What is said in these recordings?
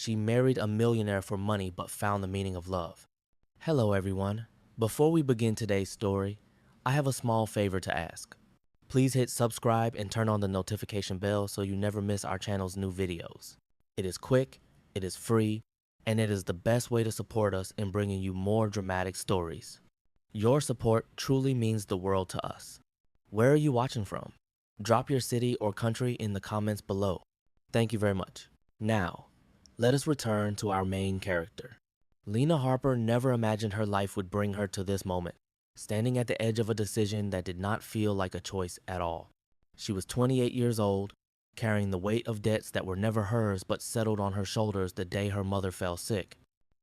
she married a millionaire for money but found the meaning of love. Hello everyone. Before we begin today's story, I have a small favor to ask. Please hit subscribe and turn on the notification bell so you never miss our channel's new videos. It is quick, it is free, and it is the best way to support us in bringing you more dramatic stories. Your support truly means the world to us. Where are you watching from? Drop your city or country in the comments below. Thank you very much. Now, let us return to our main character. Lena Harper never imagined her life would bring her to this moment, standing at the edge of a decision that did not feel like a choice at all. She was 28 years old, carrying the weight of debts that were never hers but settled on her shoulders the day her mother fell sick.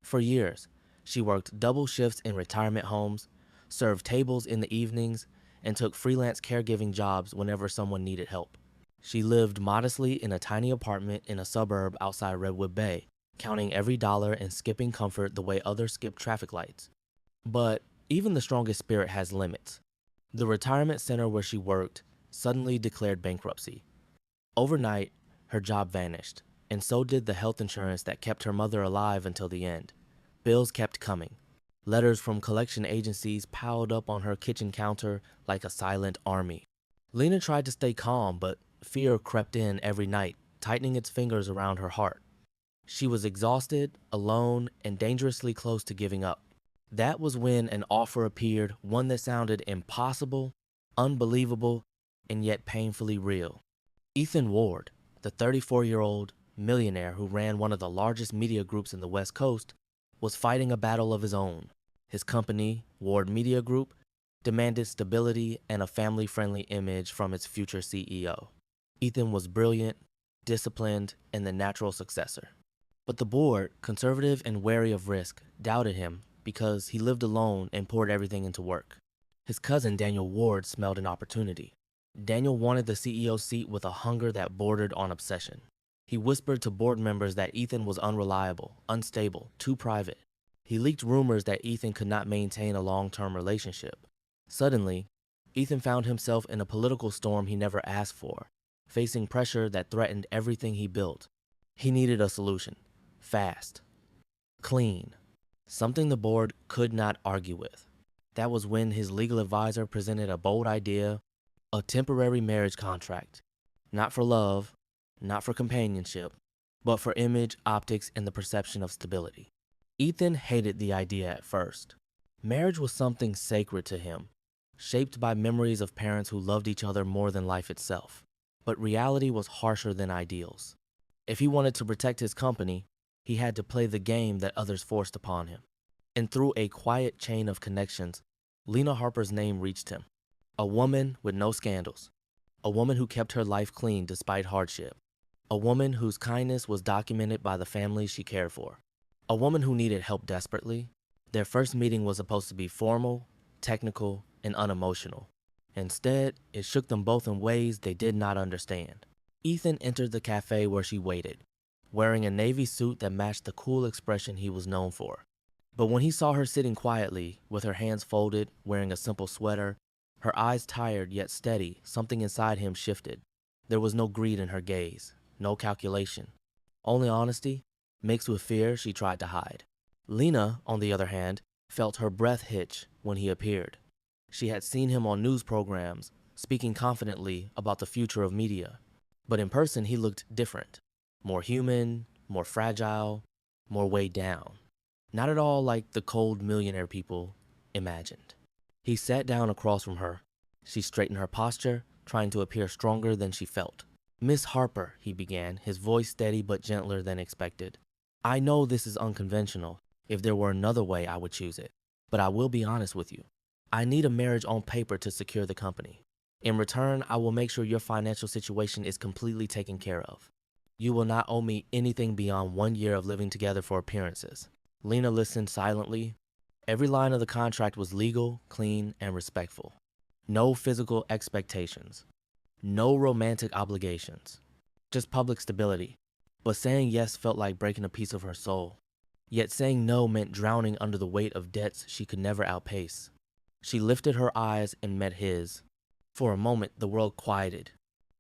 For years, she worked double shifts in retirement homes, served tables in the evenings, and took freelance caregiving jobs whenever someone needed help. She lived modestly in a tiny apartment in a suburb outside Redwood Bay, counting every dollar and skipping comfort the way others skip traffic lights. But even the strongest spirit has limits. The retirement center where she worked suddenly declared bankruptcy. Overnight, her job vanished, and so did the health insurance that kept her mother alive until the end. Bills kept coming. Letters from collection agencies piled up on her kitchen counter like a silent army. Lena tried to stay calm, but fear crept in every night, tightening its fingers around her heart. She was exhausted, alone, and dangerously close to giving up. That was when an offer appeared, one that sounded impossible, unbelievable, and yet painfully real. Ethan Ward, the 34-year-old millionaire who ran one of the largest media groups in the West Coast, was fighting a battle of his own. His company, Ward Media Group, demanded stability and a family-friendly image from its future CEO. Ethan was brilliant, disciplined, and the natural successor. But the board, conservative and wary of risk, doubted him because he lived alone and poured everything into work. His cousin Daniel Ward smelled an opportunity. Daniel wanted the CEO seat with a hunger that bordered on obsession. He whispered to board members that Ethan was unreliable, unstable, too private. He leaked rumors that Ethan could not maintain a long-term relationship. Suddenly, Ethan found himself in a political storm he never asked for, facing pressure that threatened everything he built. He needed a solution. Fast. Clean. Something the board could not argue with. That was when his legal advisor presented a bold idea, a temporary marriage contract. Not for love, not for companionship, but for image, optics, and the perception of stability. Ethan hated the idea at first. Marriage was something sacred to him, shaped by memories of parents who loved each other more than life itself. But reality was harsher than ideals. If he wanted to protect his company, he had to play the game that others forced upon him. And through a quiet chain of connections, Lena Harper's name reached him. A woman with no scandals. A woman who kept her life clean despite hardship. A woman whose kindness was documented by the families she cared for. A woman who needed help desperately. Their first meeting was supposed to be formal, technical, and unemotional. Instead, it shook them both in ways they did not understand. Ethan entered the cafe where she waited, wearing a navy suit that matched the cool expression he was known for. But when he saw her sitting quietly, with her hands folded, wearing a simple sweater, her eyes tired yet steady, something inside him shifted. There was no greed in her gaze, no calculation. Only honesty, mixed with fear she tried to hide. Lena, on the other hand, felt her breath hitch when he appeared. She had seen him on news programs, speaking confidently about the future of media. But in person he looked different. More human, more fragile, more weighed down. Not at all like the cold millionaire people imagined. He sat down across from her. She straightened her posture, trying to appear stronger than she felt. "Miss Harper," he began, his voice steady but gentler than expected. "I know this is unconventional. If there were another way, I would choose it. But I will be honest with you. I need a marriage on paper to secure the company. In return, I will make sure your financial situation is completely taken care of. You will not owe me anything beyond 1 year of living together for appearances." Lena listened silently. Every line of the contract was legal, clean, and respectful. No physical expectations. No romantic obligations. Just public stability. But saying yes felt like breaking a piece of her soul. Yet saying no meant drowning under the weight of debts she could never outpace. She lifted her eyes and met his. For a moment, the world quieted.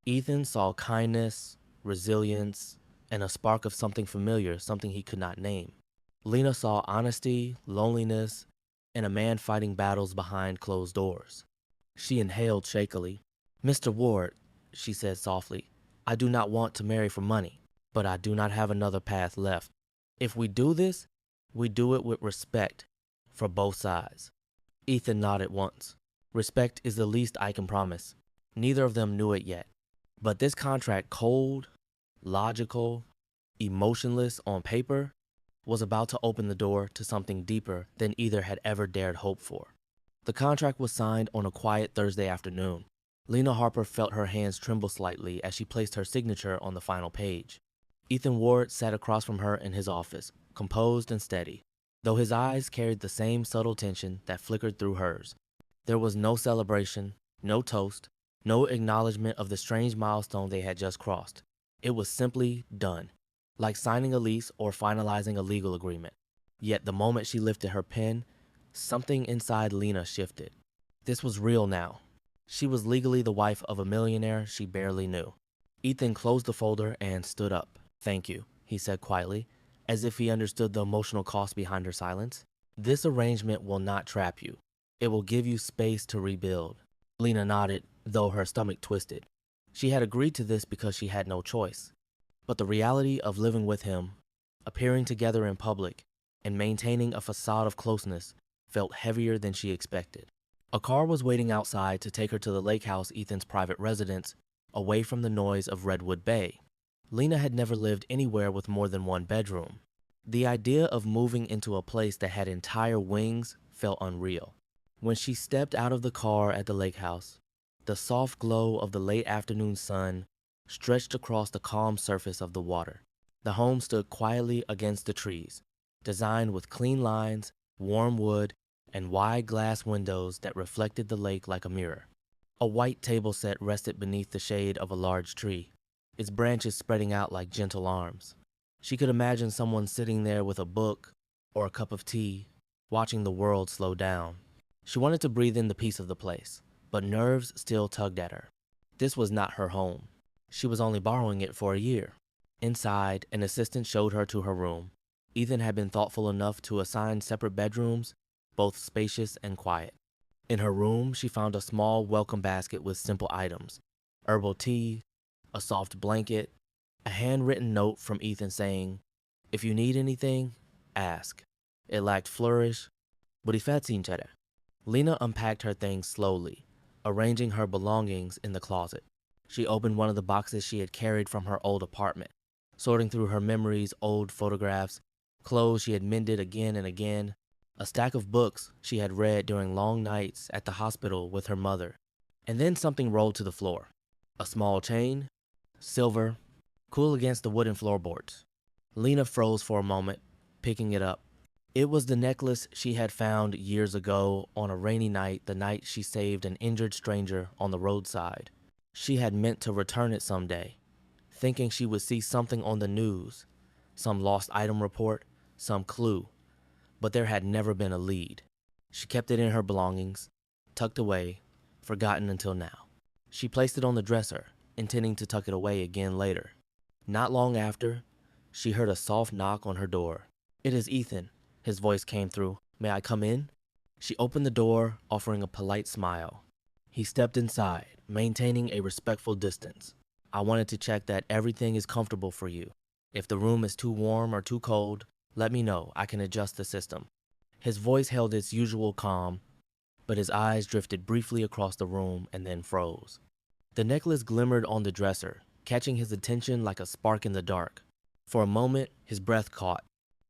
Ethan saw kindness, resilience, and a spark of something familiar, something he could not name. Lena saw honesty, loneliness, and a man fighting battles behind closed doors. She inhaled shakily. "Mr. Ward," she said softly, "I do not want to marry for money, but I do not have another path left. If we do this, we do it with respect for both sides." Ethan nodded once. Respect is the least I can promise. Neither of them knew it yet. But this contract, cold, logical, emotionless on paper, was about to open the door to something deeper than either had ever dared hope for. The contract was signed on a quiet Thursday afternoon. Lena Harper felt her hands tremble slightly as she placed her signature on the final page. Ethan Ward sat across from her in his office, composed and steady, though his eyes carried the same subtle tension that flickered through hers. There was no celebration, no toast, no acknowledgement of the strange milestone they had just crossed. It was simply done, like signing a lease or finalizing a legal agreement. Yet the moment she lifted her pen, something inside Lena shifted. This was real now. She was legally the wife of a millionaire she barely knew. Ethan closed the folder and stood up. "Thank you," he said quietly, as if he understood the emotional cost behind her silence. "This arrangement will not trap you. It will give you space to rebuild." Lena nodded, though her stomach twisted. She had agreed to this because she had no choice. But the reality of living with him, appearing together in public, and maintaining a facade of closeness felt heavier than she expected. A car was waiting outside to take her to the lake house, Ethan's private residence, away from the noise of Redwood Bay. Lena had never lived anywhere with more than one bedroom. The idea of moving into a place that had entire wings felt unreal. When she stepped out of the car at the lake house, the soft glow of the late afternoon sun stretched across the calm surface of the water. The home stood quietly against the trees, designed with clean lines, warm wood, and wide glass windows that reflected the lake like a mirror. A white table set rested beneath the shade of a large tree, its branches spreading out like gentle arms. She could imagine someone sitting there with a book or a cup of tea, watching the world slow down. She wanted to breathe in the peace of the place, but nerves still tugged at her. This was not her home. She was only borrowing it for a year. Inside, an assistant showed her to her room. Ethan had been thoughtful enough to assign separate bedrooms, both spacious and quiet. In her room, she found a small welcome basket with simple items: herbal tea, a soft blanket, a handwritten note from Ethan saying, "If you need anything, ask." It lacked flourish, but he felt sincere. Lena unpacked her things slowly, arranging her belongings in the closet. She opened one of the boxes she had carried from her old apartment, sorting through her memories, old photographs, clothes she had mended again and again, a stack of books she had read during long nights at the hospital with her mother. And then something rolled to the floor. A small chain, silver, cool against the wooden floorboards. Lena froze for a moment, picking it up. It was the necklace she had found years ago on a rainy night, the night she saved an injured stranger on the roadside. She had meant to return it someday, thinking she would see something on the news, some lost item report, some clue, but there had never been a lead. She kept it in her belongings, tucked away, forgotten until now. She placed it on the dresser, intending to tuck it away again later. Not long after, she heard a soft knock on her door. "It is Ethan," his voice came through. "May I come in?" She opened the door, offering a polite smile. He stepped inside, maintaining a respectful distance. "I wanted to check that everything is comfortable for you. If the room is too warm or too cold, let me know. I can adjust the system." His voice held its usual calm, but his eyes drifted briefly across the room and then froze. The necklace glimmered on the dresser, catching his attention like a spark in the dark. For a moment, his breath caught.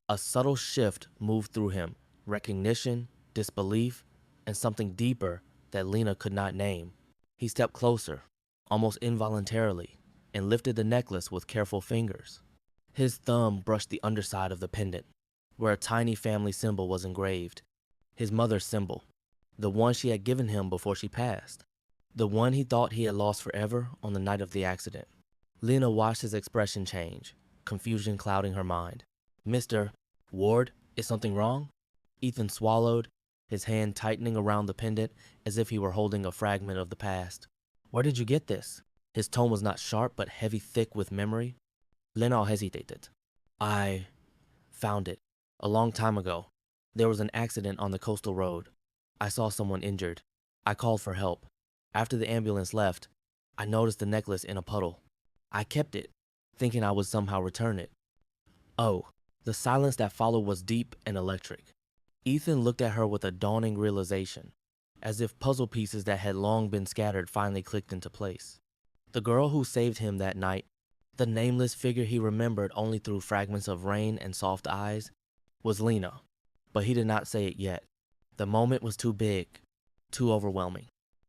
A subtle shift moved through him, recognition, disbelief, and something deeper that Lena could not name. He stepped closer, almost involuntarily, and lifted the necklace with careful fingers. His thumb brushed the underside of the pendant, where a tiny family symbol was engraved. His mother's symbol, the one she had given him before she passed, the one he thought he had lost forever on the night of the accident. Lena watched his expression change, confusion clouding her mind. "Mr. Ward, is something wrong?" Ethan swallowed, his hand tightening around the pendant as if he were holding a fragment of the past. "Where did you get this?" His tone was not sharp but heavy thick with memory. Lena hesitated. I found it. A long time ago. There was an accident on the coastal road. I saw someone injured. I called for help. After the ambulance left, I noticed the necklace in a puddle. I kept it, thinking I would somehow return it. Oh, the silence that followed was deep and electric. Ethan looked at her with a dawning realization, as if puzzle pieces that had long been scattered finally clicked into place. The girl who saved him that night, the nameless figure he remembered only through fragments of rain and soft eyes, was Lena. But he did not say it yet. The moment was too big, too overwhelming,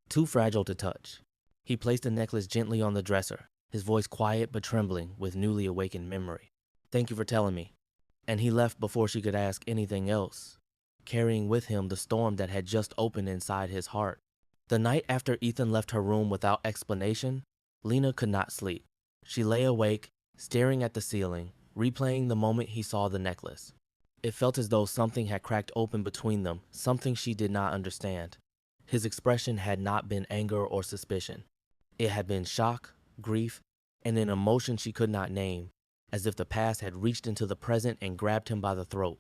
too fragile to touch. He placed the necklace gently on the dresser, his voice quiet but trembling with newly awakened memory. Thank you for telling me. And he left before she could ask anything else, carrying with him the storm that had just opened inside his heart. The night after Ethan left her room without explanation, Lena could not sleep. She lay awake, staring at the ceiling, replaying the moment he saw the necklace. It felt as though something had cracked open between them, something she did not understand. His expression had not been anger or suspicion. It had been shock, grief, and an emotion she could not name, as if the past had reached into the present and grabbed him by the throat.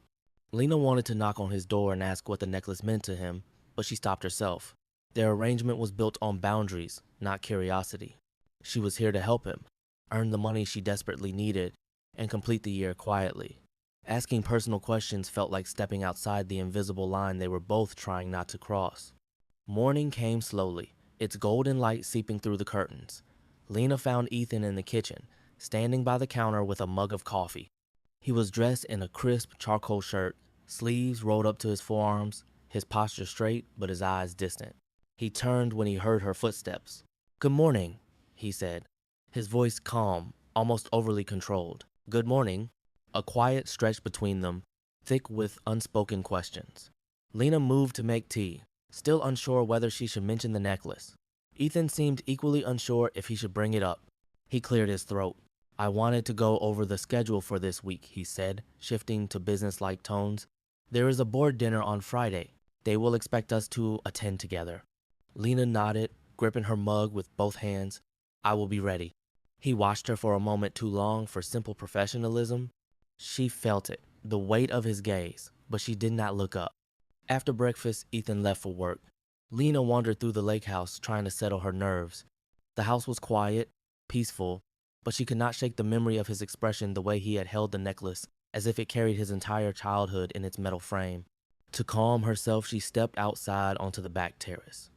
Lena wanted to knock on his door and ask what the necklace meant to him, but she stopped herself. Their arrangement was built on boundaries, not curiosity. She was here to help him, earn the money she desperately needed, and complete the year quietly. Asking personal questions felt like stepping outside the invisible line they were both trying not to cross. Morning came slowly, its golden light seeping through the curtains. Lena found Ethan in the kitchen, standing by the counter with a mug of coffee. He was dressed in a crisp charcoal shirt, sleeves rolled up to his forearms, his posture straight but his eyes distant. He turned when he heard her footsteps. "Good morning," he said, his voice calm, almost overly controlled. "Good morning." A quiet stretch between them, thick with unspoken questions. Lena moved to make tea, still unsure whether she should mention the necklace. Ethan seemed equally unsure if he should bring it up. He cleared his throat. "I wanted to go over the schedule for this week," he said, shifting to business-like tones. "There is a board dinner on Friday. They will expect us to attend together." Lena nodded, gripping her mug with both hands. "I will be ready." He watched her for a moment too long for simple professionalism. She felt it, the weight of his gaze, but she did not look up. After breakfast, Ethan left for work. Lena wandered through the lake house, trying to settle her nerves. The house was quiet, peaceful, but she could not shake the memory of his expression the way he had held the necklace, as if it carried his entire childhood in its metal frame. To calm herself, she stepped outside onto the back terrace.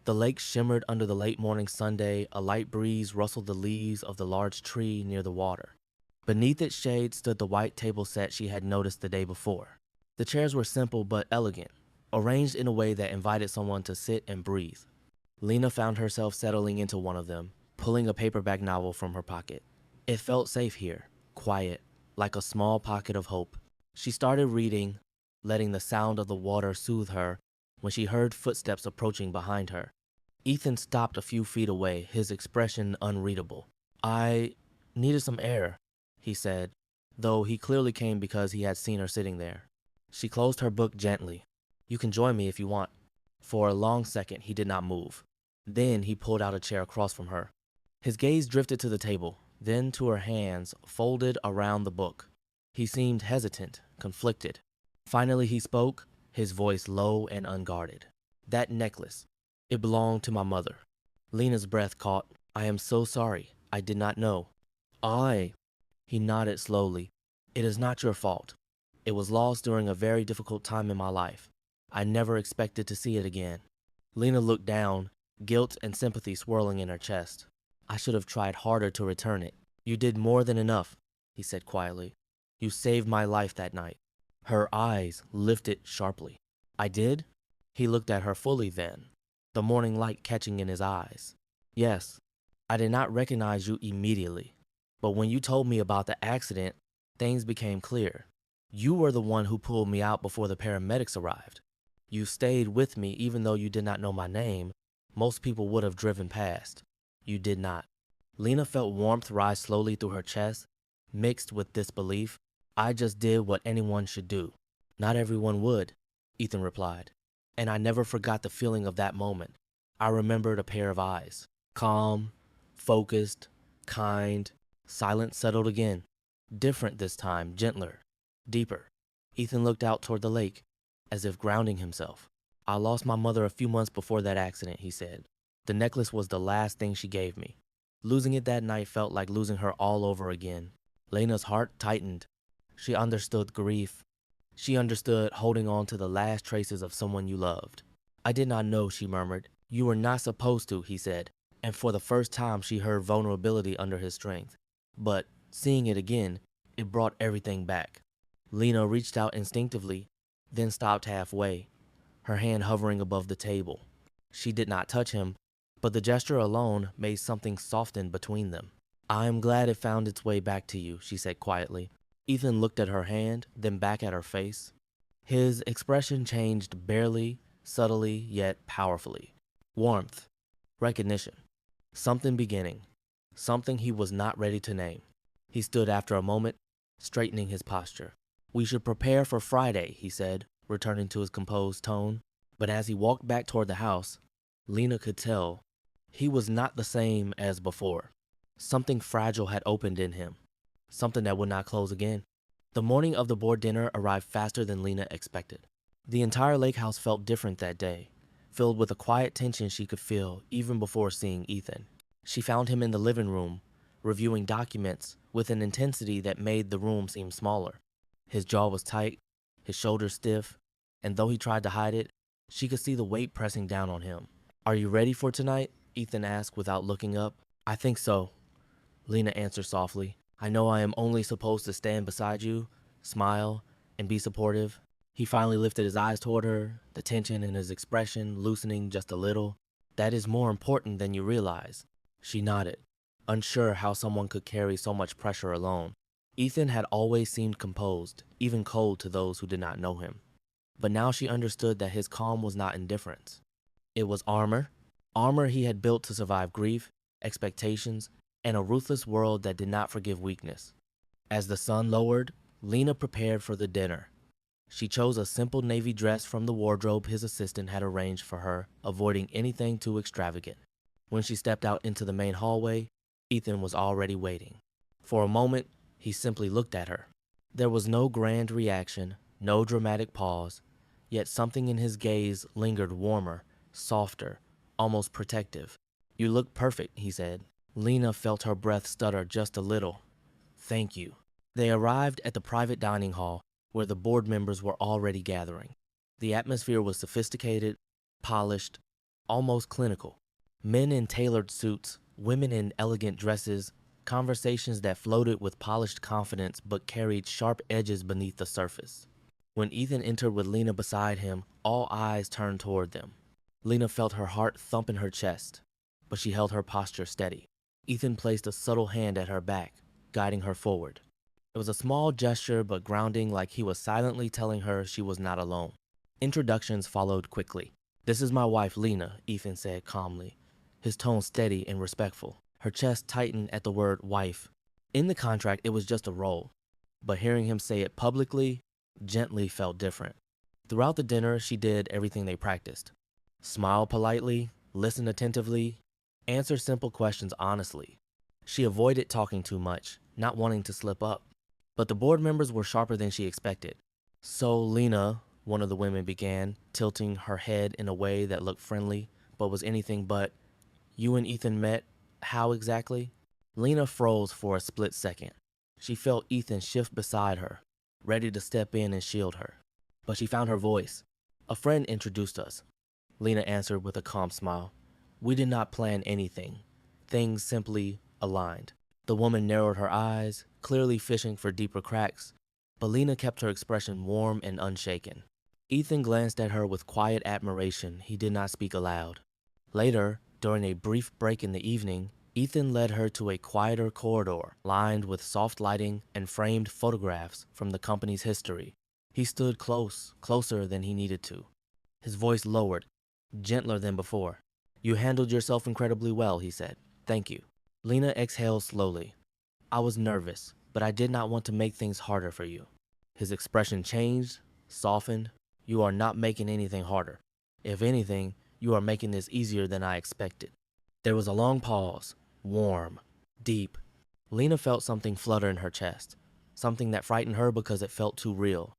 The lake shimmered under the late morning Sunday, a light breeze rustled the leaves of the large tree near the water. Beneath its shade stood the white table set she had noticed the day before. The chairs were simple but elegant, arranged in a way that invited someone to sit and breathe. Lena found herself settling into one of them, pulling a paperback novel from her pocket. It felt safe here, quiet, like a small pocket of hope. She started reading, letting the sound of the water soothe her, when she heard footsteps approaching behind her. Ethan stopped a few feet away, his expression unreadable. "I needed some air," he said, though he clearly came because he had seen her sitting there. She closed her book gently. "You can join me if you want." For a long second, he did not move. Then he pulled out a chair across from her. His gaze drifted to the table, then to her hands folded around the book. He seemed hesitant, conflicted. Finally he spoke, his voice low and unguarded. "That necklace, it belonged to my mother." Lena's breath caught. "I am so sorry. I did not know." He nodded slowly. "It is not your fault. It was lost during a very difficult time in my life. I never expected to see it again." Lena looked down, guilt and sympathy swirling in her chest. "I should have tried harder to return it." "You did more than enough," he said quietly. "You saved my life that night." Her eyes lifted sharply. "I did?" He looked at her fully then, the morning light catching in his eyes. "Yes, I did not recognize you immediately. But when you told me about the accident, things became clear. You were the one who pulled me out before the paramedics arrived. You stayed with me even though you did not know my name. Most people would have driven past. You did not." Lena felt warmth rise slowly through her chest, mixed with disbelief. "I just did what anyone should do." "Not everyone would," Ethan replied. "And I never forgot the feeling of that moment. I remembered a pair of eyes. Calm, focused, kind. Silence settled again. Different this time, gentler, deeper. Ethan looked out toward the lake, as if grounding himself. I lost my mother a few months before that accident, he said. The necklace was the last thing she gave me. Losing it that night felt like losing her all over again. Lena's heart tightened. She understood grief. She understood holding on to the last traces of someone you loved. I did not know, she murmured. You were not supposed to, he said, and for the first time she heard vulnerability under his strength. But seeing it again, it brought everything back. Lena reached out instinctively, then stopped halfway, her hand hovering above the table. She did not touch him, but the gesture alone made something soften between them. I am glad it found its way back to you, she said quietly. Ethan looked at her hand, then back at her face. His expression changed barely, subtly, yet powerfully. Warmth, recognition, something beginning, something he was not ready to name. He stood after a moment, straightening his posture. We should prepare for Friday, he said, returning to his composed tone. But as he walked back toward the house, Lena could tell he was not the same as before. Something fragile had opened in him, something that would not close again. The morning of the board dinner arrived faster than Lena expected. The entire lake house felt different that day, filled with a quiet tension she could feel even before seeing Ethan. She found him in the living room, reviewing documents with an intensity that made the room seem smaller. His jaw was tight, his shoulders stiff, and though he tried to hide it, she could see the weight pressing down on him. Are you ready for tonight? Ethan asked without looking up. I think so, Lena answered softly. I know I am only supposed to stand beside you, smile, and be supportive. He finally lifted his eyes toward her, the tension in his expression loosening just a little. That is more important than you realize. She nodded, unsure how someone could carry so much pressure alone. Ethan had always seemed composed, even cold to those who did not know him. But now she understood that his calm was not indifference. It was armor he had built to survive grief, expectations, and a ruthless world that did not forgive weakness. As the sun lowered, Lena prepared for the dinner. She chose a simple navy dress from the wardrobe his assistant had arranged for her, avoiding anything too extravagant. When she stepped out into the main hallway, Ethan was already waiting. For a moment, he simply looked at her. There was no grand reaction, no dramatic pause, yet something in his gaze lingered warmer, softer, almost protective. You look perfect, he said. Lena felt her breath stutter just a little. Thank you. They arrived at the private dining hall, where the board members were already gathering. The atmosphere was sophisticated, polished, almost clinical. Men in tailored suits, women in elegant dresses, conversations that floated with polished confidence but carried sharp edges beneath the surface. When Ethan entered with Lena beside him, all eyes turned toward them. Lena felt her heart thump in her chest, but she held her posture steady. Ethan placed a subtle hand at her back, guiding her forward. It was a small gesture but grounding, like he was silently telling her she was not alone. Introductions followed quickly. This is my wife, Lena, Ethan said calmly, his tone steady and respectful. Her chest tightened at the word wife. In the contract, it was just a role, but hearing him say it publicly, gently felt different. Throughout the dinner, she did everything they practiced. Smile politely, listen attentively, answer simple questions honestly. She avoided talking too much, not wanting to slip up. But the board members were sharper than she expected. So Lena, one of the women began, tilting her head in a way that looked friendly, but was anything but. You and Ethan met, how exactly? Lena froze for a split second. She felt Ethan shift beside her, ready to step in and shield her. But she found her voice. A friend introduced us, Lena answered with a calm smile. We did not plan anything. Things simply aligned. The woman narrowed her eyes, clearly fishing for deeper cracks, but Lena kept her expression warm and unshaken. Ethan glanced at her with quiet admiration. He did not speak aloud. Later, during a brief break in the evening, Ethan led her to a quieter corridor lined with soft lighting and framed photographs from the company's history. He stood closer than he needed to. His voice lowered, gentler than before. You handled yourself incredibly well, he said. Thank you. Lena exhaled slowly. I was nervous, but I did not want to make things harder for you. His expression changed, softened. You are not making anything harder. If anything, you are making this easier than I expected. There was a long pause, warm, deep. Lena felt something flutter in her chest. something that frightened her because it felt too real.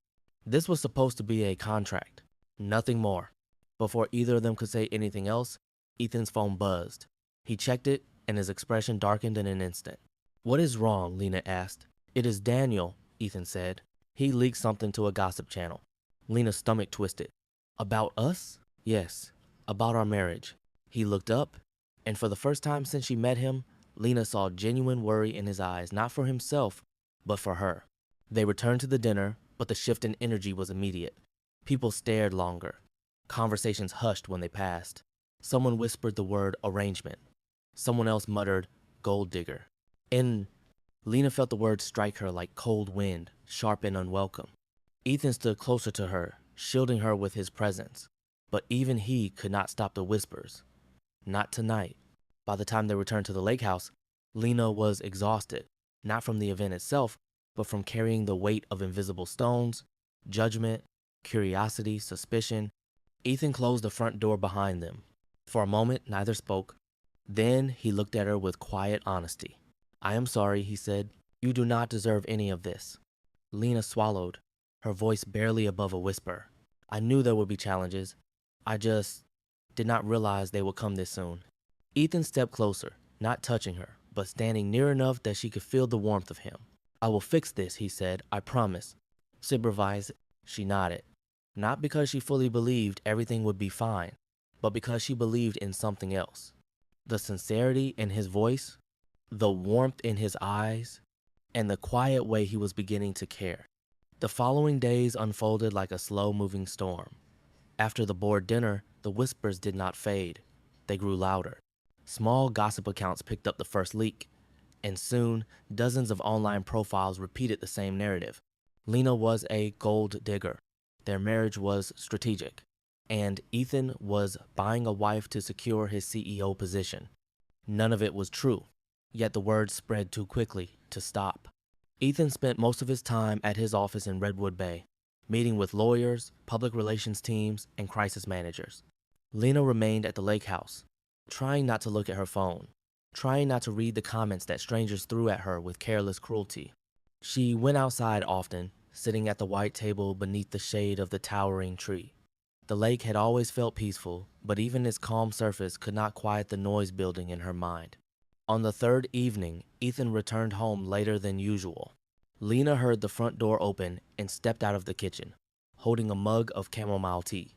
This was supposed to be a contract, nothing more. Before either of them could say anything else, Ethan's phone buzzed. He checked it, and his expression darkened in an instant. "What is wrong?" Lena asked. "It is Daniel," Ethan said. "He leaked something to a gossip channel." Lena's stomach twisted. "About us?" "Yes, about our marriage." He looked up, and for the first time since she met him, Lena saw genuine worry in his eyes, not for himself, but for her. They returned to the dinner, but the shift in energy was immediate. People stared longer. Conversations hushed when they passed. Someone whispered the word arrangement. Someone else muttered gold digger. And Lena felt the words strike her like cold wind, sharp and unwelcome. Ethan stood closer to her, shielding her with his presence. But even he could not stop the whispers. Not tonight. By the time they returned to the lake house, Lena was exhausted, not from the event itself, but from carrying the weight of invisible stones, judgment, curiosity, suspicion. Ethan closed the front door behind them. For a moment, neither spoke. Then he looked at her with quiet honesty. "I am sorry," he said. "You do not deserve any of this." Lena swallowed, her voice barely above a whisper. "I knew there would be challenges. I just did not realize they would come this soon." Ethan stepped closer, not touching her, but standing near enough that she could feel the warmth of him. "I will fix this," he said. "I promise." Supervised, she nodded. Not because she fully believed everything would be fine, but because she believed in something else. The sincerity in his voice, the warmth in his eyes, and the quiet way he was beginning to care. The following days unfolded like a slow-moving storm. After the board dinner, the whispers did not fade. They grew louder. Small gossip accounts picked up the first leak, and soon dozens of online profiles repeated the same narrative. Lena was a gold digger. Their marriage was strategic, and Ethan was buying a wife to secure his CEO position. None of it was true, yet the word spread too quickly to stop. Ethan spent most of his time at his office in Redwood Bay, meeting with lawyers, public relations teams, and crisis managers. Lena remained at the lake house, trying not to look at her phone, trying not to read the comments that strangers threw at her with careless cruelty. She went outside often, sitting at the white table beneath the shade of the towering tree. The lake had always felt peaceful, but even its calm surface could not quiet the noise building in her mind. On the third evening, Ethan returned home later than usual. Lena heard the front door open and stepped out of the kitchen, holding a mug of chamomile tea.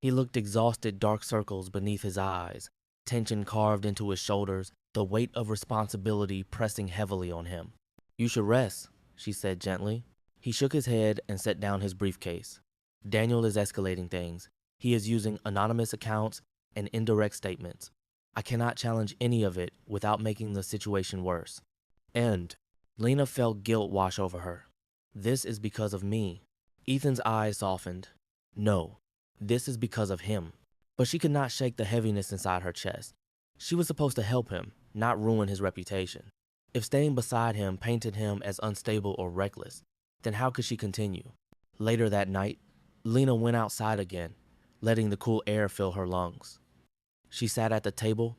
He looked exhausted, dark circles beneath his eyes, tension carved into his shoulders, the weight of responsibility pressing heavily on him. "You should rest," she said gently. He shook his head and set down his briefcase. "Daniel is escalating things. He is using anonymous accounts and indirect statements. I cannot challenge any of it without making the situation worse." And Lena felt guilt wash over her. "This is because of me." Ethan's eyes softened. "No, this is because of him." But she could not shake the heaviness inside her chest. She was supposed to help him, not ruin his reputation. If staying beside him painted him as unstable or reckless, then how could she continue? Later that night, Lena went outside again, letting the cool air fill her lungs. She sat at the table,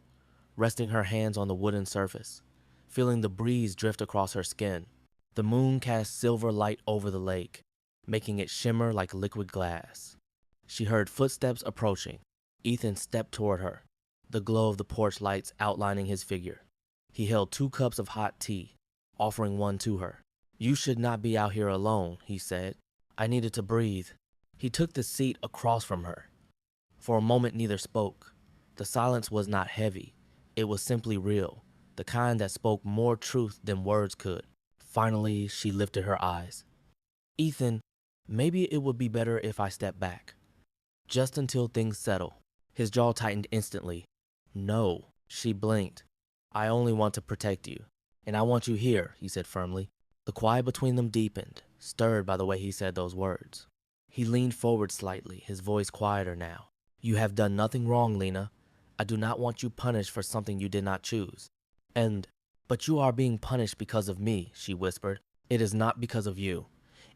resting her hands on the wooden surface, feeling the breeze drift across her skin. The moon cast silver light over the lake, making it shimmer like liquid glass. She heard footsteps approaching. Ethan stepped toward her, the glow of the porch lights outlining his figure. He held 2 cups of hot tea, offering one to her. "You should not be out here alone," he said. "I needed to breathe." He took the seat across from her. For a moment neither spoke. The silence was not heavy. It was simply real, the kind that spoke more truth than words could. Finally, she lifted her eyes. "Ethan, maybe it would be better if I step back. Just until things settle." His jaw tightened instantly. "No," she blinked. "I only want to protect you. And I want you here," he said firmly. The quiet between them deepened, stirred by the way he said those words. He leaned forward slightly, his voice quieter now. "You have done nothing wrong, Lena. I do not want you punished for something you did not choose. But you are being punished because of me," she whispered. "It is not because of you.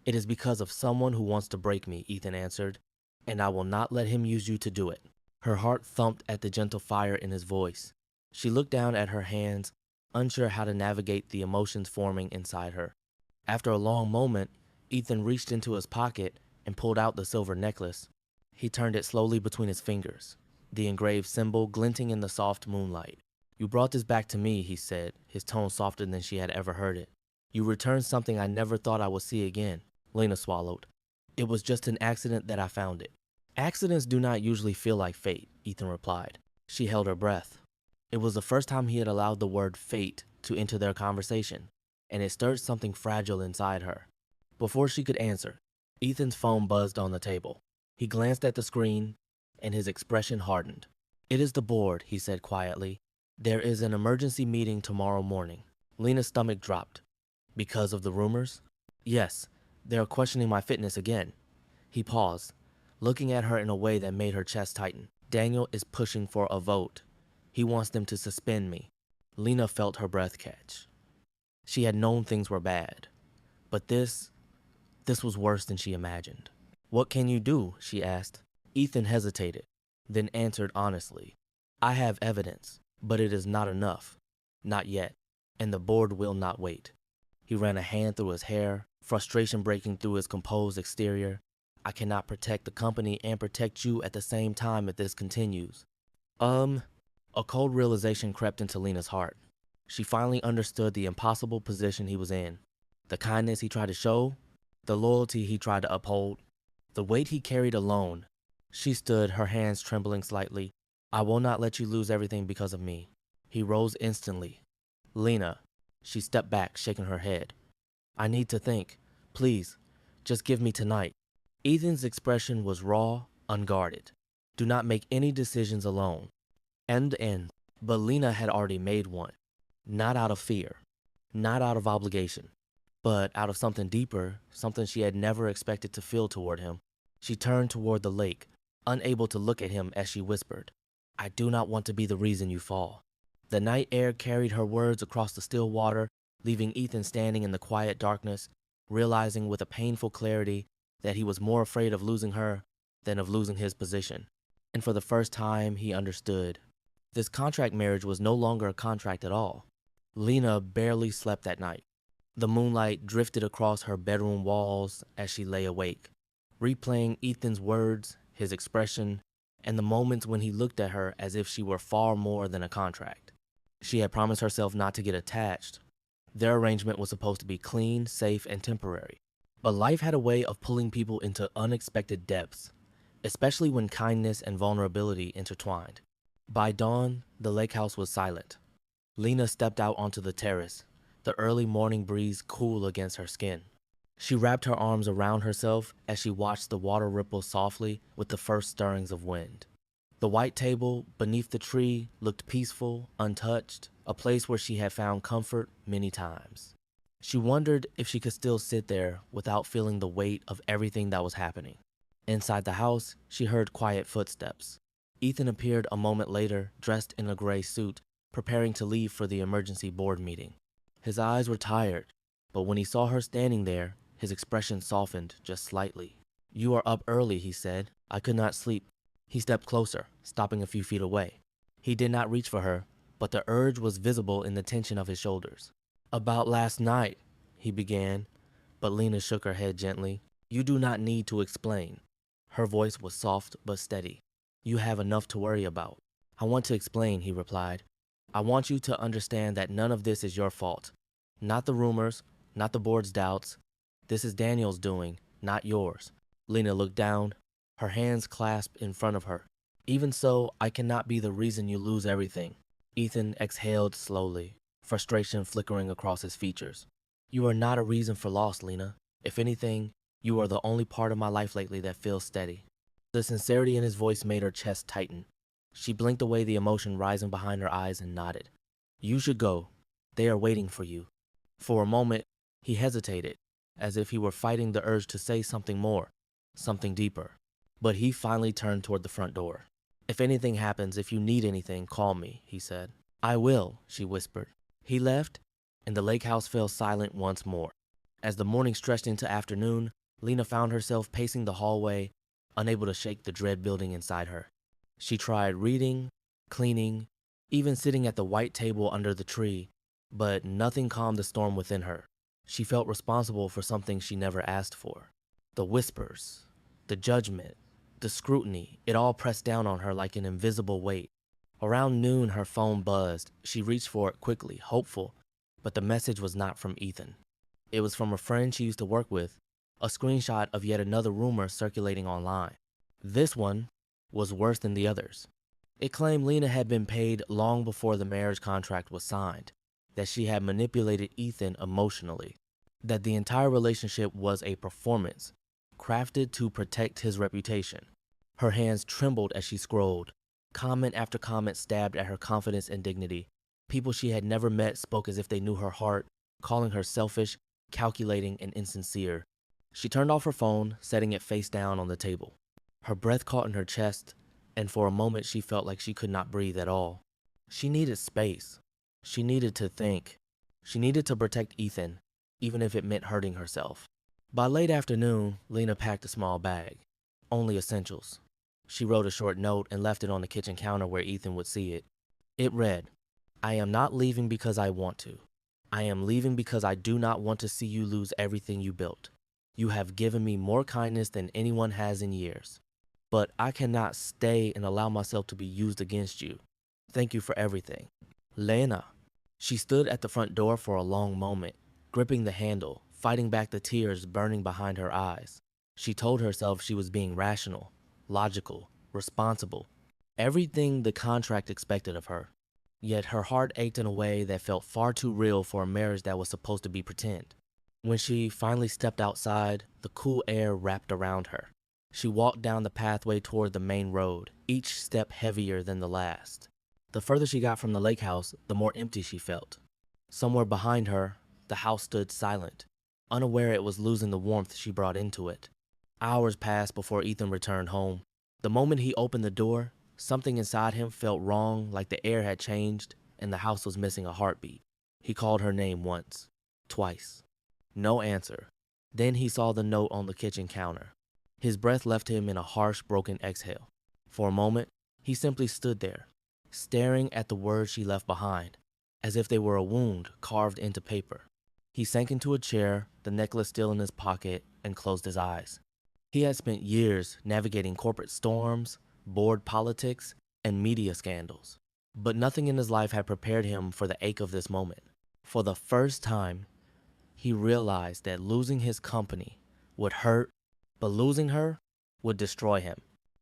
It is because of someone who wants to break me," Ethan answered. "And I will not let him use you to do it." Her heart thumped at the gentle fire in his voice. She looked down at her hands, unsure how to navigate the emotions forming inside her. After a long moment, Ethan reached into his pocket and pulled out the silver necklace. He turned it slowly between his fingers, the engraved symbol glinting in the soft moonlight. "You brought this back to me," he said, his tone softer than she had ever heard it. "You returned something I never thought I would see again." Lena swallowed. "It was just an accident that I found it." "Accidents do not usually feel like fate," Ethan replied. She held her breath. It was the first time he had allowed the word fate to enter their conversation, and it stirred something fragile inside her. Before she could answer, Ethan's phone buzzed on the table. He glanced at the screen, and his expression hardened. "It is the board," he said quietly. "There is an emergency meeting tomorrow morning." Lena's stomach dropped. "Because of the rumors?" "Yes, they are questioning my fitness again." He paused, looking at her in a way that made her chest tighten. "Daniel is pushing for a vote. He wants them to suspend me." Lena felt her breath catch. She had known things were bad, but this was worse than she imagined. "What can you do?" she asked. Ethan hesitated, then answered honestly. "I have evidence, but it is not enough. Not yet, and the board will not wait." He ran a hand through his hair, frustration breaking through his composed exterior. "I cannot protect the company and protect you at the same time if this continues." A cold realization crept into Lena's heart. She finally understood the impossible position he was in. The kindness he tried to show, the loyalty he tried to uphold, the weight he carried alone. She stood, her hands trembling slightly. "I will not let you lose everything because of me." He rose instantly. "Lena," she stepped back, shaking her head. "I need to think. Please, just give me tonight." Ethan's expression was raw, unguarded. "Do not make any decisions alone." End. But Lena had already made one. Not out of fear, not out of obligation, but out of something deeper, something she had never expected to feel toward him. She turned toward the lake, unable to look at him as she whispered, "I do not want to be the reason you fall." The night air carried her words across the still water, leaving Ethan standing in the quiet darkness, realizing with a painful clarity that he was more afraid of losing her than of losing his position. And for the first time, he understood. This contract marriage was no longer a contract at all. Lena barely slept that night. The moonlight drifted across her bedroom walls as she lay awake, replaying Ethan's words, his expression, and the moments when he looked at her as if she were far more than a contract. She had promised herself not to get attached. Their arrangement was supposed to be clean, safe, and temporary. But life had a way of pulling people into unexpected depths, especially when kindness and vulnerability intertwined. By dawn, the lake house was silent. Lena stepped out onto the terrace, the early morning breeze cool against her skin. She wrapped her arms around herself as she watched the water ripple softly with the first stirrings of wind. The white table beneath the tree looked peaceful, untouched, a place where she had found comfort many times. She wondered if she could still sit there without feeling the weight of everything that was happening. Inside the house, she heard quiet footsteps. Ethan appeared a moment later, dressed in a gray suit, preparing to leave for the emergency board meeting. His eyes were tired, but when he saw her standing there, his expression softened just slightly. "You are up early," he said. "I could not sleep." He stepped closer, stopping a few feet away. He did not reach for her, but the urge was visible in the tension of his shoulders. "About last night," he began, but Lena shook her head gently. "You do not need to explain." Her voice was soft but steady. "You have enough to worry about." "I want to explain," he replied. "I want you to understand that none of this is your fault. Not the rumors, not the board's doubts. This is Daniel's doing, not yours." Lena looked down, her hands clasped in front of her. "Even so, I cannot be the reason you lose everything." Ethan exhaled slowly, frustration flickering across his features. "You are not a reason for loss, Lena. If anything, you are the only part of my life lately that feels steady." The sincerity in his voice made her chest tighten. She blinked away the emotion rising behind her eyes and nodded. "You should go. They are waiting for you." For a moment, he hesitated, as if he were fighting the urge to say something more, something deeper. But he finally turned toward the front door. "If anything happens, if you need anything, call me," he said. "I will," she whispered. He left, and the lake house fell silent once more. As the morning stretched into afternoon, Lena found herself pacing the hallway, unable to shake the dread building inside her. She tried reading, cleaning, even sitting at the white table under the tree, but nothing calmed the storm within her. She felt responsible for something she never asked for. The whispers, the judgment, the scrutiny, it all pressed down on her like an invisible weight. Around noon, her phone buzzed. She reached for it quickly, hopeful, but the message was not from Ethan. It was from a friend she used to work with, a screenshot of yet another rumor circulating online. This one was worse than the others. It claimed Lena had been paid long before the marriage contract was signed, that she had manipulated Ethan emotionally, that the entire relationship was a performance, crafted to protect his reputation. Her hands trembled as she scrolled. Comment after comment stabbed at her confidence and dignity. People she had never met spoke as if they knew her heart, calling her selfish, calculating, and insincere. She turned off her phone, setting it face down on the table. Her breath caught in her chest, and for a moment she felt like she could not breathe at all. She needed space. She needed to think. She needed to protect Ethan, even if it meant hurting herself. By late afternoon, Lena packed a small bag. Only essentials. She wrote a short note and left it on the kitchen counter where Ethan would see it. It read, "I am not leaving because I want to. I am leaving because I do not want to see you lose everything you built. You have given me more kindness than anyone has in years. But I cannot stay and allow myself to be used against you. Thank you for everything. Lena." She stood at the front door for a long moment, gripping the handle, fighting back the tears burning behind her eyes. She told herself she was being rational, logical, responsible, everything the contract expected of her. Yet her heart ached in a way that felt far too real for a marriage that was supposed to be pretend. When she finally stepped outside, the cool air wrapped around her. She walked down the pathway toward the main road, each step heavier than the last. The further she got from the lake house, the more empty she felt. Somewhere behind her, the house stood silent, unaware it was losing the warmth she brought into it. Hours passed before Ethan returned home. The moment he opened the door, something inside him felt wrong, like the air had changed and the house was missing a heartbeat. He called her name once, twice. No answer. Then he saw the note on the kitchen counter. His breath left him in a harsh, broken exhale. For a moment, he simply stood there, staring at the words she left behind, as if they were a wound carved into paper. He sank into a chair, the necklace still in his pocket, and closed his eyes. He had spent years navigating corporate storms, board politics, and media scandals. But nothing in his life had prepared him for the ache of this moment. For the first time, he realized that losing his company would hurt, but losing her would destroy him.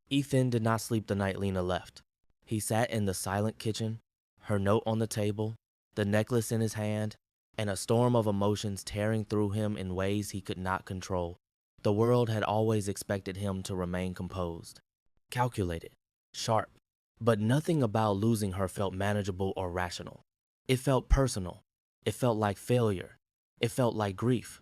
Ethan did not sleep the night Lena left. He sat in the silent kitchen, her note on the table, the necklace in his hand, and a storm of emotions tearing through him in ways he could not control. The world had always expected him to remain composed, calculated, sharp, but nothing about losing her felt manageable or rational. It felt personal. It felt like failure. It felt like grief.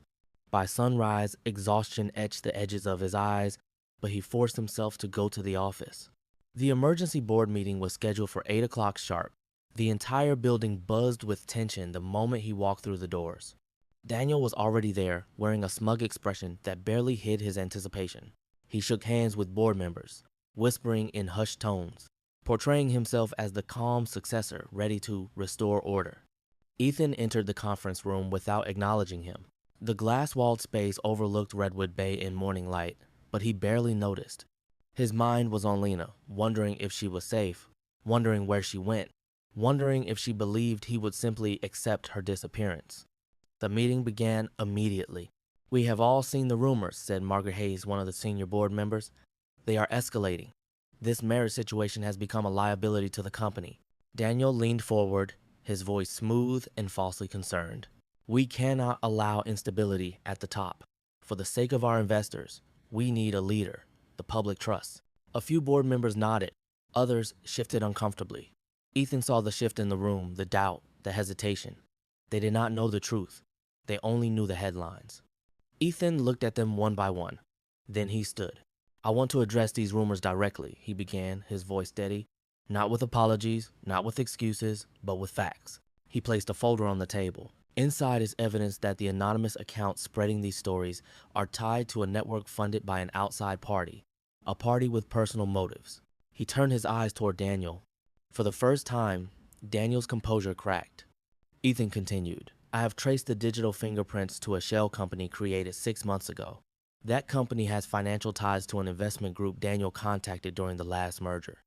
By sunrise, exhaustion etched the edges of his eyes, but he forced himself to go to the office. The emergency board meeting was scheduled for 8 o'clock sharp. The entire building buzzed with tension the moment he walked through the doors. Daniel was already there, wearing a smug expression that barely hid his anticipation. He shook hands with board members, whispering in hushed tones, portraying himself as the calm successor ready to restore order. Ethan entered the conference room without acknowledging him. The glass-walled space overlooked Redwood Bay in morning light, but he barely noticed. His mind was on Lena, wondering if she was safe, wondering where she went, wondering if she believed he would simply accept her disappearance. The meeting began immediately. "We have all seen the rumors," said Margaret Hayes, one of the senior board members. "They are escalating. This marriage situation has become a liability to the company." Daniel leaned forward, his voice smooth and falsely concerned. "We cannot allow instability at the top. For the sake of our investors, we need a leader the public trusts." A few board members nodded. Others shifted uncomfortably. Ethan saw the shift in the room, the doubt, the hesitation. They did not know the truth. They only knew the headlines. Ethan looked at them one by one. Then he stood. "I want to address these rumors directly," he began, his voice steady. "Not with apologies, not with excuses, but with facts." He placed a folder on the table. Inside is evidence that the anonymous accounts spreading these stories are tied to a network funded by an outside party, a party with personal motives. He turned his eyes toward Daniel. For the first time, Daniel's composure cracked. Ethan continued, I have traced the digital fingerprints to a shell company created 6 months ago. That company has financial ties to an investment group Daniel contacted during the last merger.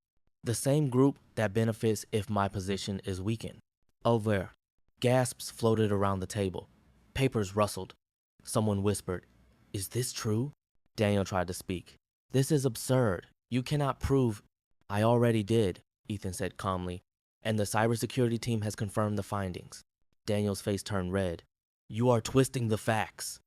The same group that benefits if my position is weakened. Over. Gasps floated around the table. Papers rustled. Someone whispered, "Is this true?" Daniel tried to speak. "This is absurd. You cannot prove—" "I already did," Ethan said calmly, "and the cybersecurity team has confirmed the findings." Daniel's face turned red. "You are twisting the facts."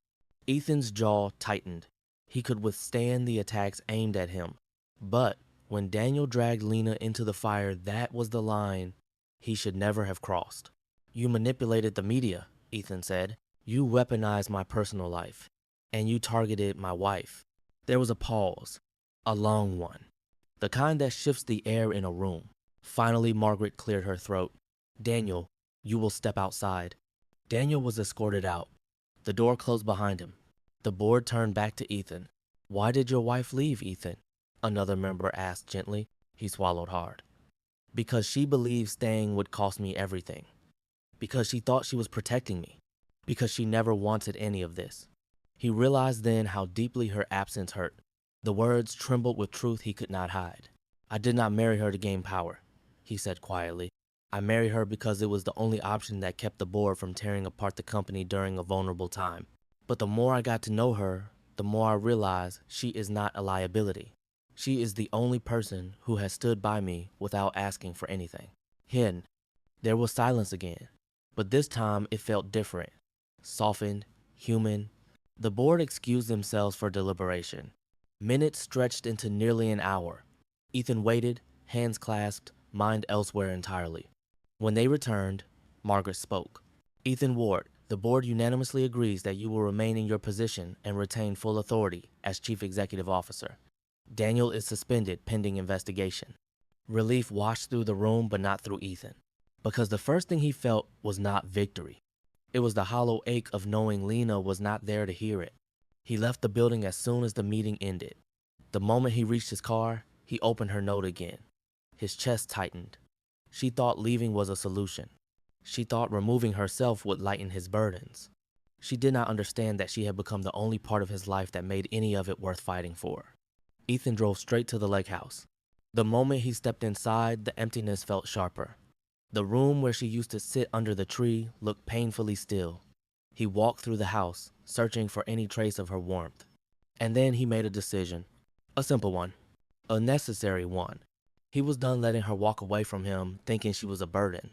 Ethan's jaw tightened. He could withstand the attacks aimed at him. But when Daniel dragged Lena into the fire, that was the line he should never have crossed. "You manipulated the media," Ethan said. "You weaponized my personal life. And you targeted my wife." There was a pause. A long one. The kind that shifts the air in a room. Finally, Margaret cleared her throat. "Daniel, you will step outside." Daniel was escorted out. The door closed behind him. The board turned back to Ethan. "Why did your wife leave, Ethan?" Another member asked gently. He swallowed hard. "Because she believed staying would cost me everything. Because she thought she was protecting me. Because she never wanted any of this." He realized then how deeply her absence hurt. The words trembled with truth he could not hide. "I did not marry her to gain power," he said quietly. "I married her because it was the only option that kept the board from tearing apart the company during a vulnerable time. But the more I got to know her, the more I realized she is not a liability. She is the only person who has stood by me without asking for anything." Hen. There was silence again, but this time it felt different. Softened, human. The board excused themselves for deliberation. Minutes stretched into nearly an hour. Ethan waited, hands clasped, mind elsewhere entirely. When they returned, Margaret spoke. "Ethan Ward, the board unanimously agrees that you will remain in your position and retain full authority as Chief Executive Officer. Daniel is suspended pending investigation." Relief washed through the room, but not through Ethan. Because the first thing he felt was not victory. It was the hollow ache of knowing Lena was not there to hear it. He left the building as soon as the meeting ended. The moment he reached his car, he opened her note again. His chest tightened. She thought leaving was a solution. She thought removing herself would lighten his burdens. She did not understand that she had become the only part of his life that made any of it worth fighting for. Ethan drove straight to the lake house. The moment he stepped inside, the emptiness felt sharper. The room where she used to sit under the tree looked painfully still. He walked through the house, searching for any trace of her warmth. And then he made a decision. A simple one. A necessary one. He was done letting her walk away from him, thinking she was a burden.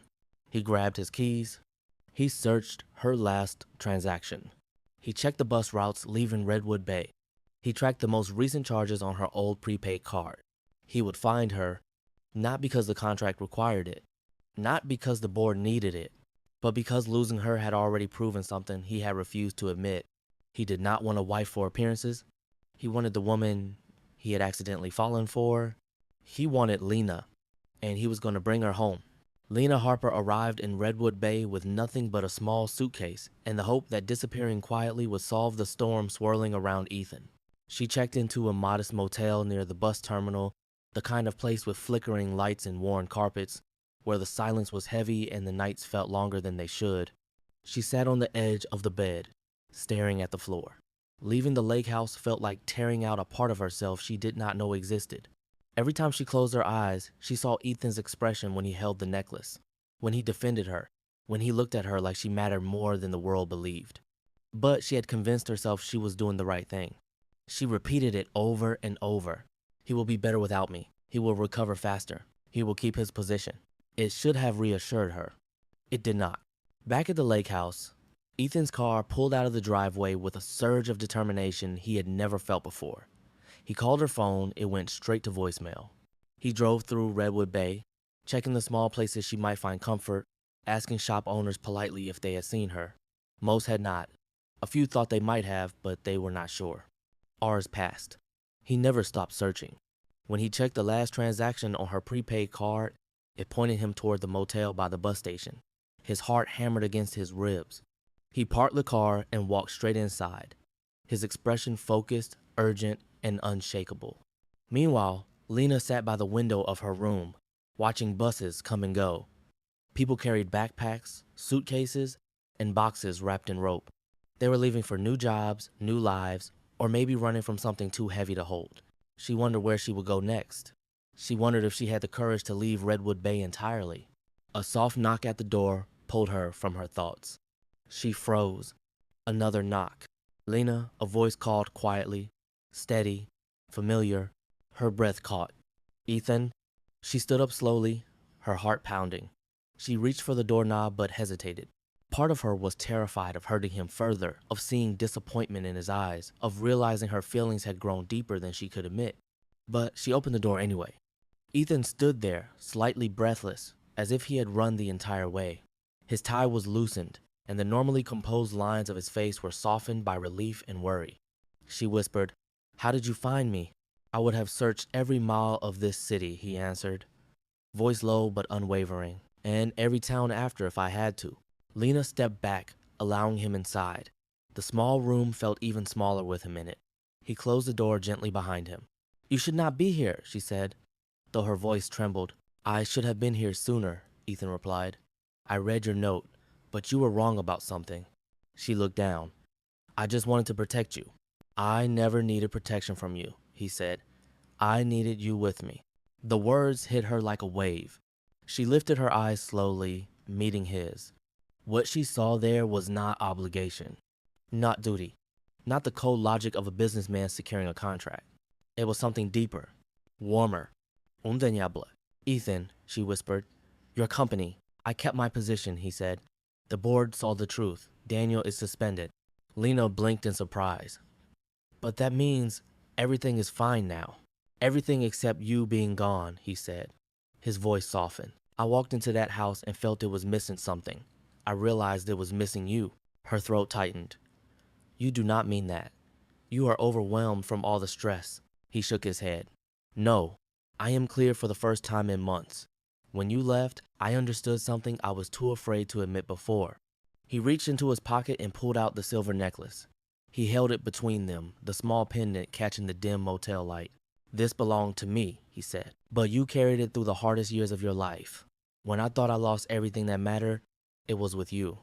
He grabbed his keys. He searched her last transaction. He checked the bus routes leaving Redwood Bay. He tracked the most recent charges on her old prepaid card. He would find her, not because the contract required it, not because the board needed it, but because losing her had already proven something he had refused to admit. He did not want a wife for appearances. He wanted the woman he had accidentally fallen for. He wanted Lena, and he was going to bring her home. Lena Harper arrived in Redwood Bay with nothing but a small suitcase and the hope that disappearing quietly would solve the storm swirling around Ethan. She checked into a modest motel near the bus terminal, the kind of place with flickering lights and worn carpets, where the silence was heavy and the nights felt longer than they should. She sat on the edge of the bed, staring at the floor. Leaving the lake house felt like tearing out a part of herself she did not know existed. Every time she closed her eyes, she saw Ethan's expression when he held the necklace, when he defended her, when he looked at her like she mattered more than the world believed. But she had convinced herself she was doing the right thing. She repeated it over and over. "He will be better without me. He will recover faster. He will keep his position." It should have reassured her. It did not. Back at the lake house, Ethan's car pulled out of the driveway with a surge of determination he had never felt before. He called her phone. It went straight to voicemail. He drove through Redwood Bay, checking the small places she might find comfort, asking shop owners politely if they had seen her. Most had not. A few thought they might have, but they were not sure. Hours passed. He never stopped searching. When he checked the last transaction on her prepaid card, it pointed him toward the motel by the bus station. His heart hammered against his ribs. He parked the car and walked straight inside, his expression focused, urgent, and unshakable. Meanwhile, Lena sat by the window of her room, watching buses come and go. People carried backpacks, suitcases, in boxes wrapped in rope. They were leaving for new jobs, new lives, or maybe running from something too heavy to hold. She wondered where she would go next. She wondered if she had the courage to leave Redwood Bay entirely. A soft knock at the door pulled her from her thoughts. She froze. Another knock. Lena, a voice called quietly, steady, familiar. Her breath caught. Ethan? She stood up slowly, her heart pounding. She reached for the doorknob but hesitated. Part of her was terrified of hurting him further, of seeing disappointment in his eyes, of realizing her feelings had grown deeper than she could admit. But she opened the door anyway. Ethan stood there, slightly breathless, as if he had run the entire way. His tie was loosened, and the normally composed lines of his face were softened by relief and worry. She whispered, "How did you find me?" "I would have searched every mile of this city," he answered, voice low but unwavering, "and every town after if I had to." Lena stepped back, allowing him inside. The small room felt even smaller with him in it. He closed the door gently behind him. "You should not be here," she said, though her voice trembled. "I should have been here sooner," Ethan replied. "I read your note, but you were wrong about something." She looked down. "I just wanted to protect you." "I never needed protection from you," he said. "I needed you with me." The words hit her like a wave. She lifted her eyes slowly, meeting his. What she saw there was not obligation, not duty, not the cold logic of a businessman securing a contract. It was something deeper, warmer. Unmistakable. "Ethan," she whispered, "your company." "I kept my position," he said. "The board saw the truth. Daniel is suspended." Lena blinked in surprise. "But that means everything is fine now." "Everything except you being gone," he said. His voice softened. "I walked into that house and felt it was missing something. I realized it was missing you." Her throat tightened. "You do not mean that. You are overwhelmed from all the stress." He shook his head. "No, I am clear for the first time in months. When you left, I understood something I was too afraid to admit before." He reached into his pocket and pulled out the silver necklace. He held it between them, the small pendant catching the dim motel light. "This belonged to me," he said, "but you carried it through the hardest years of your life. When I thought I lost everything that mattered, it was with you."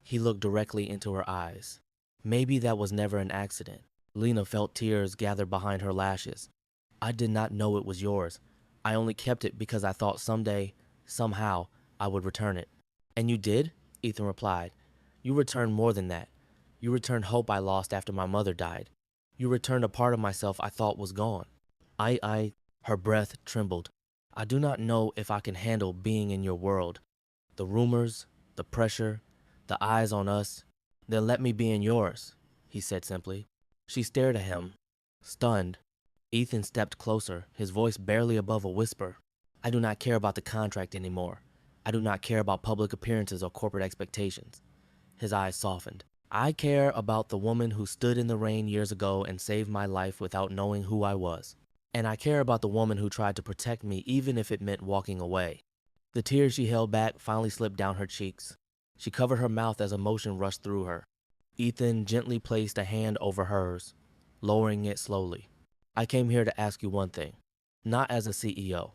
He looked directly into her eyes. "Maybe that was never an accident." Lena felt tears gather behind her lashes. "I did not know it was yours. I only kept it because I thought someday, somehow, I would return it." "And you did?" Ethan replied. "You returned more than that. You returned hope I lost after my mother died. You returned a part of myself I thought was gone." Her breath trembled. "I do not know if I can handle being in your world. The rumors, the pressure, the eyes on us." "Then let me be in yours," he said simply. She stared at him, stunned. Ethan stepped closer, his voice barely above a whisper. "I do not care about the contract anymore. I do not care about public appearances or corporate expectations." His eyes softened. "I care about the woman who stood in the rain years ago and saved my life without knowing who I was. And I care about the woman who tried to protect me even if it meant walking away." The tears she held back finally slipped down her cheeks. She covered her mouth as emotion rushed through her. Ethan gently placed a hand over hers, lowering it slowly. "I came here to ask you one thing. Not as a CEO,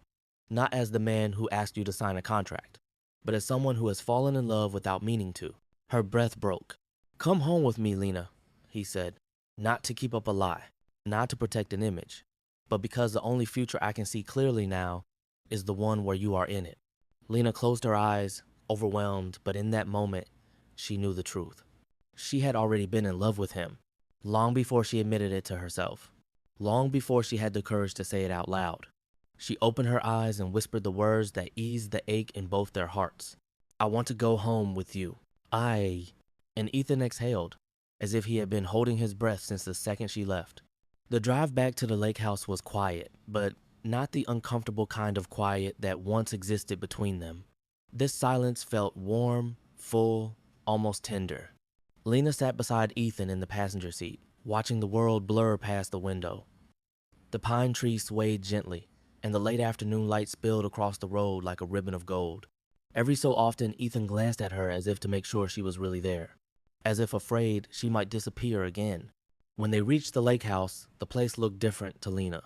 not as the man who asked you to sign a contract, but as someone who has fallen in love without meaning to." Her breath broke. "Come home with me, Lena," he said. "Not to keep up a lie, not to protect an image, but because the only future I can see clearly now is the one where you are in it." Lena closed her eyes, overwhelmed, but in that moment, she knew the truth. She had already been in love with him, long before she admitted it to herself, long before she had the courage to say it out loud. She opened her eyes and whispered the words that eased the ache in both their hearts. "I want to go home with you. And Ethan exhaled, as if he had been holding his breath since the second she left. The drive back to the lake house was quiet, but not the uncomfortable kind of quiet that once existed between them. This silence felt warm, full, almost tender. Lena sat beside Ethan in the passenger seat, watching the world blur past the window. The pine trees swayed gently, and the late afternoon light spilled across the road like a ribbon of gold. Every so often, Ethan glanced at her as if to make sure she was really there, as if afraid she might disappear again. When they reached the lake house, the place looked different to Lena.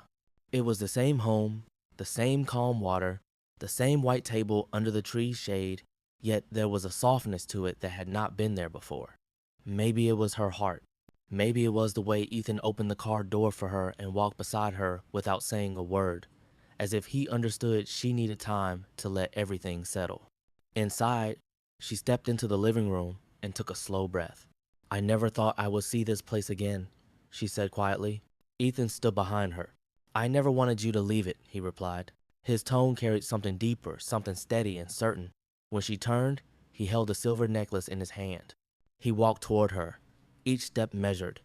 It was the same home, the same calm water, the same white table under the tree's shade, Yet there was a softness to it that had not been there before. Maybe it was her heart. Maybe it was the way Ethan opened the car door for her and walked beside her without saying a word, as if he understood she needed time to let everything settle. Inside, she stepped into the living room and took a slow breath. "I never thought I would see this place again," she said quietly. Ethan stood behind her. "I never wanted you to leave it," he replied. His tone carried something deeper, something steady and certain. When she turned, he held a silver necklace in his hand. He walked toward her, each step measured,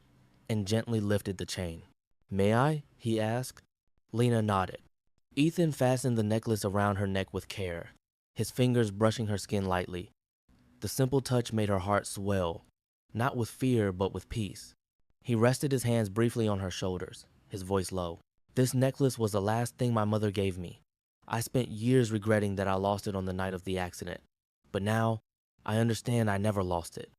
and gently lifted the chain. "May I?" he asked. Lena nodded. Ethan fastened the necklace around her neck with care, his fingers brushing her skin lightly. The simple touch made her heart swell, not with fear but with peace. He rested his hands briefly on her shoulders, his voice low. "This necklace was the last thing my mother gave me. I spent years regretting that I lost it on the night of the accident. But now, I understand I never lost it."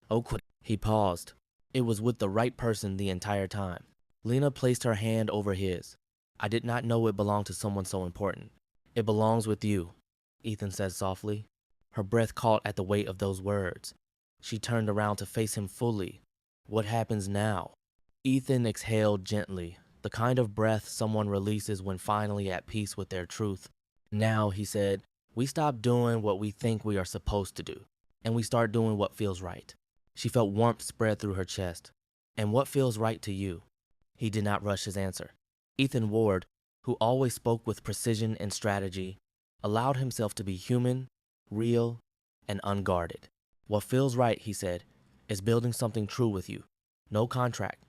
"Oh, quick." He paused. It was with the right person the entire time. Lena placed her hand over his. "I did not know it belonged to someone so important." "It belongs with you," Ethan said softly. Her breath caught at the weight of those words. She turned around to face him fully. "What happens now?" Ethan exhaled gently, the kind of breath someone releases when finally at peace with their truth. "Now," he said, "we stop doing what we think we are supposed to do, and we start doing what feels right." She felt warmth spread through her chest. "And what feels right to you?" He did not rush his answer. Ethan Ward, who always spoke with precision and strategy, allowed himself to be human, real, and unguarded. "What feels right," he said, "is building something true with you. No contract,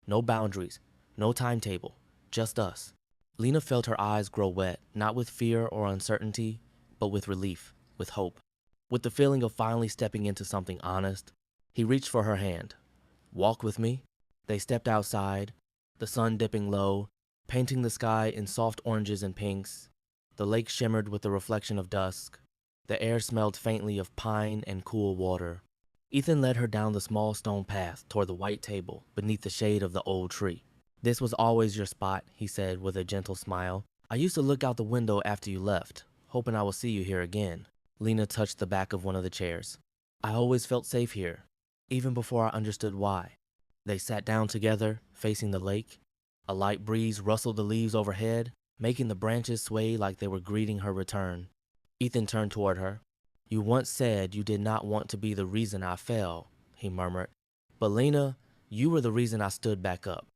no boundaries, no timetable, just us." Lena felt her eyes grow wet, not with fear or uncertainty, but with relief, with hope, with the feeling of finally stepping into something honest. He reached for her hand. "Walk with me." They stepped outside, the sun dipping low, painting the sky in soft oranges and pinks. The lake shimmered with the reflection of dusk. The air smelled faintly of pine and cool water. Ethan led her down the small stone path toward the white table beneath the shade of the old tree. "This was always your spot," he said with a gentle smile. "I used to look out the window after you left, hoping I would see you here again." Lena touched the back of one of the chairs. "I always felt safe here, even before I understood why." They sat down together, facing the lake. A light breeze rustled the leaves overhead, making the branches sway like they were greeting her return. Ethan turned toward her. "You once said you did not want to be the reason I fell," he murmured. "But Lena, you were the reason I stood back up."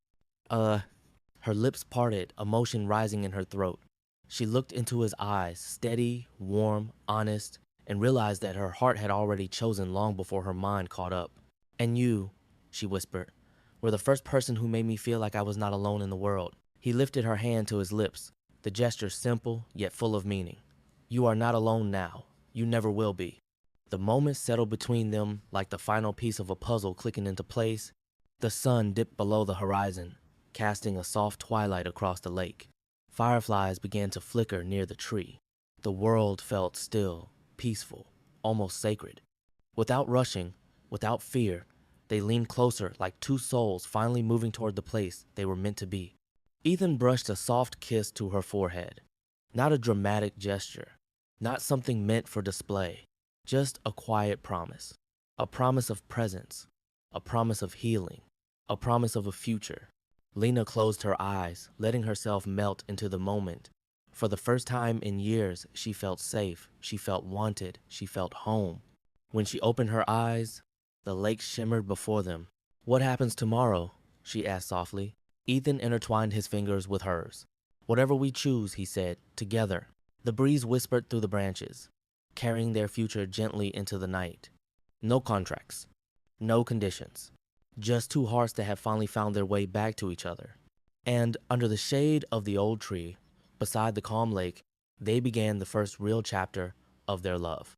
Her lips parted, emotion rising in her throat. She looked into his eyes, steady, warm, honest, and realized that her heart had already chosen long before her mind caught up. "And you," she whispered, "were the first person who made me feel like I was not alone in the world." He lifted her hand to his lips, the gesture simple yet full of meaning. "You are not alone now. You never will be." The moment settled between them like the final piece of a puzzle clicking into place. The sun dipped below the horizon, casting a soft twilight across the lake. Fireflies began to flicker near the tree. The world felt still, peaceful, almost sacred. Without rushing, without fear, they leaned closer like two souls finally moving toward the place they were meant to be. Ethan brushed a soft kiss to her forehead. Not a dramatic gesture, not something meant for display, just a quiet promise. A promise of presence, a promise of healing, a promise of a future. Lena closed her eyes, letting herself melt into the moment. For the first time in years, she felt safe, she felt wanted, she felt home. When she opened her eyes, the lake shimmered before them. "What happens tomorrow?" she asked softly. Ethan intertwined his fingers with hers. "Whatever we choose," he said, "together." The breeze whispered through the branches, carrying their future gently into the night. No contracts, no conditions, just two hearts that have finally found their way back to each other. And under the shade of the old tree, beside the calm lake, they began the first real chapter of their love.